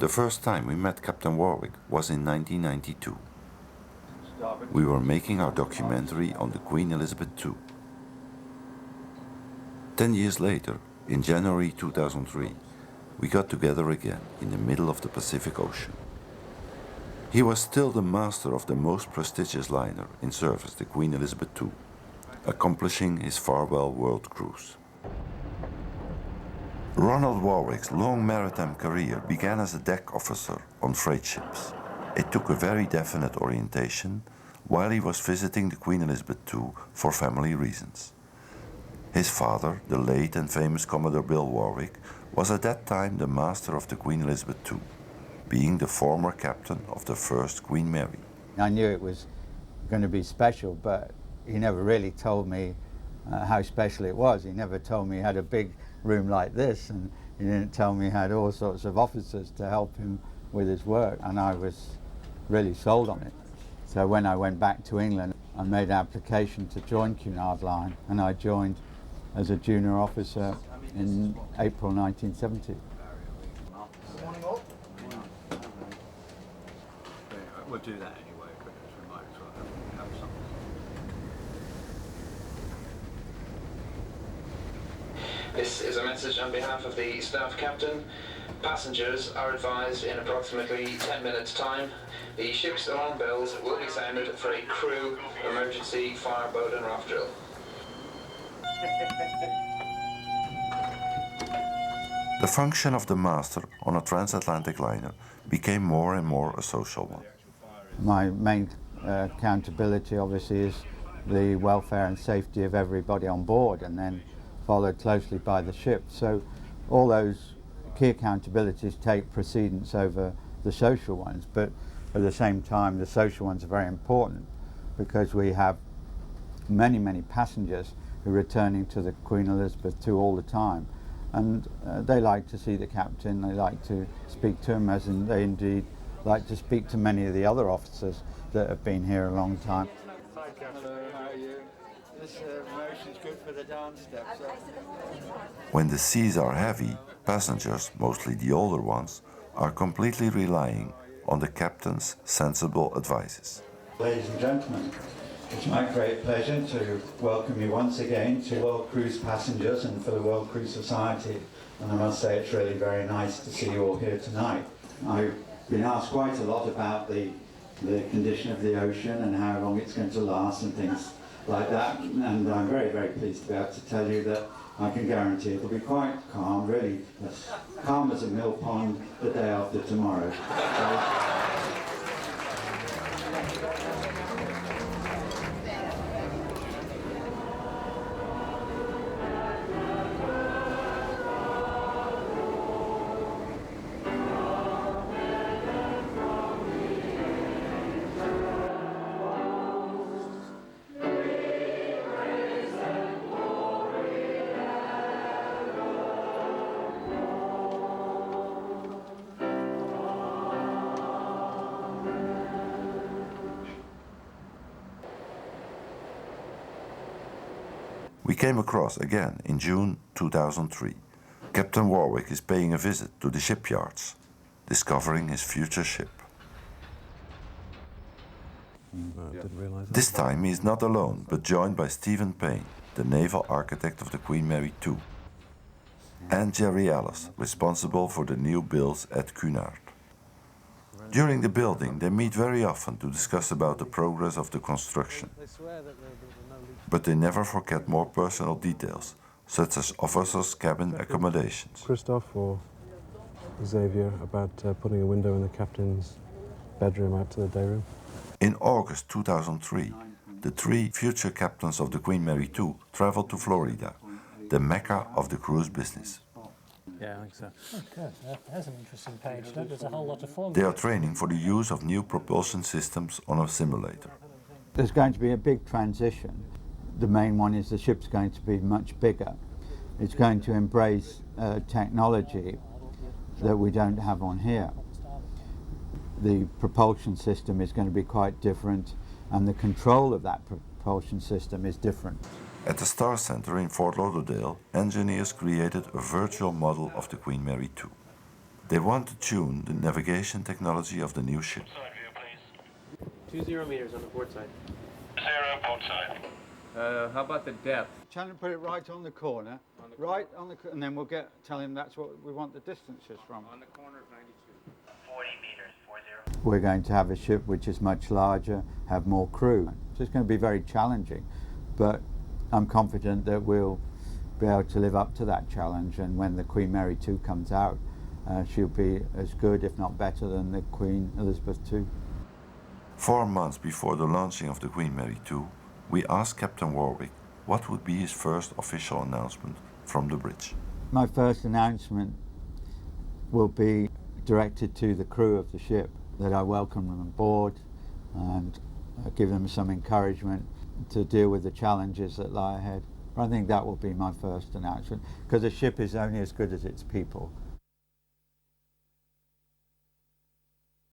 The first time we met Captain Warwick was in 1992. We were making our documentary on the Queen Elizabeth II. 10 years later, in January 2003, we got together again in the middle of the Pacific Ocean. He was still the master of the most prestigious liner in service, the Queen Elizabeth II, accomplishing his farewell world cruise. Ronald Warwick's long maritime career began as a deck officer on freight ships. It took a very definite orientation while he was visiting the Queen Elizabeth II for family reasons. His father, the late and famous Commodore Bill Warwick, was at that time the master of the Queen Elizabeth II, being the former captain of the first Queen Mary. I knew it was going to be special, but he never really told me how special it was. He never told me he had a big room like this, and he didn't tell me he had all sorts of officers to help him with his work, and I was really sold on it. So when I went back to England, I made an application to join Cunard Line, and I joined as a junior officer in April 1970. We'll do that anyway, because we might as well have something. This is a message on behalf of the staff captain. Passengers are advised in approximately 10 minutes' time the ship's alarm bells will be sounded for a crew emergency fireboat and raft drill. The function of the master on a transatlantic liner became more and more a social one. My main accountability obviously is the welfare and safety of everybody on board, and then followed closely by the ship. So all those key accountabilities take precedence over the social ones, but at the same time the social ones are very important because we have many passengers who are returning to the Queen Elizabeth II all the time, and they like to see the captain, they like to speak to him, as in they indeed like to speak to many of the other officers that have been here a long time. Hi, Captain. Hello, how are you? This motion's good for the dance steps. When the seas are heavy, passengers, mostly the older ones, are completely relying on the captain's sensible advices. Ladies and gentlemen, it's my great pleasure to welcome you once again to World Cruise passengers and for the World Cruise Society. And I must say it's really very nice to see you all here tonight. I've been asked quite a lot about the condition of the ocean and how long it's going to last and things like that. And I'm very pleased to be able to tell you that I can guarantee it'll be quite calm, really as calm as a mill pond the day after tomorrow. We came across again in June 2003. Captain Warwick is paying a visit to the shipyards, discovering his future ship. This time he is not alone, but joined by Stephen Payne, the naval architect of the Queen Mary II, and Jerry Ellis, responsible for the new builds at Cunard. During the building, they meet very often to discuss about the progress of the construction. But they never forget more personal details, such as officers' cabin accommodations. Christoph or Xavier about putting a window in the captain's bedroom out to the day room? In August 2003, the three future captains of the Queen Mary II traveled to Florida, the mecca of the cruise business. Yeah, I think so. Okay, that's an interesting page. There's a whole lot of form. They are training for the use of new propulsion systems on a simulator. There's going to be a big transition. The main one is the ship's going to be much bigger. It's going to embrace technology that we don't have on here. The propulsion system is going to be quite different, and the control of that propulsion system is different. At the Star Center in Fort Lauderdale, engineers created a virtual model of the Queen Mary II. They want to tune the navigation technology of the new ship. 20 meters on the port side. 0 port side. How about the depth? Tell him to put it right on the corner, and then we'll tell him that's what we want the distances from. On the corner of 92. 40 meters, 40. We're going to have a ship which is much larger, have more crew. So it's going to be very challenging, but I'm confident that we'll be able to live up to that challenge, and when the Queen Mary 2 comes out, she'll be as good, if not better, than the Queen Elizabeth II. 4 months before the launching of the Queen Mary 2, we asked Captain Warwick what would be his first official announcement from the bridge. My first announcement will be directed to the crew of the ship, that I welcome them on board and give them some encouragement to deal with the challenges that lie ahead. I think that will be my first announcement, because a ship is only as good as its people.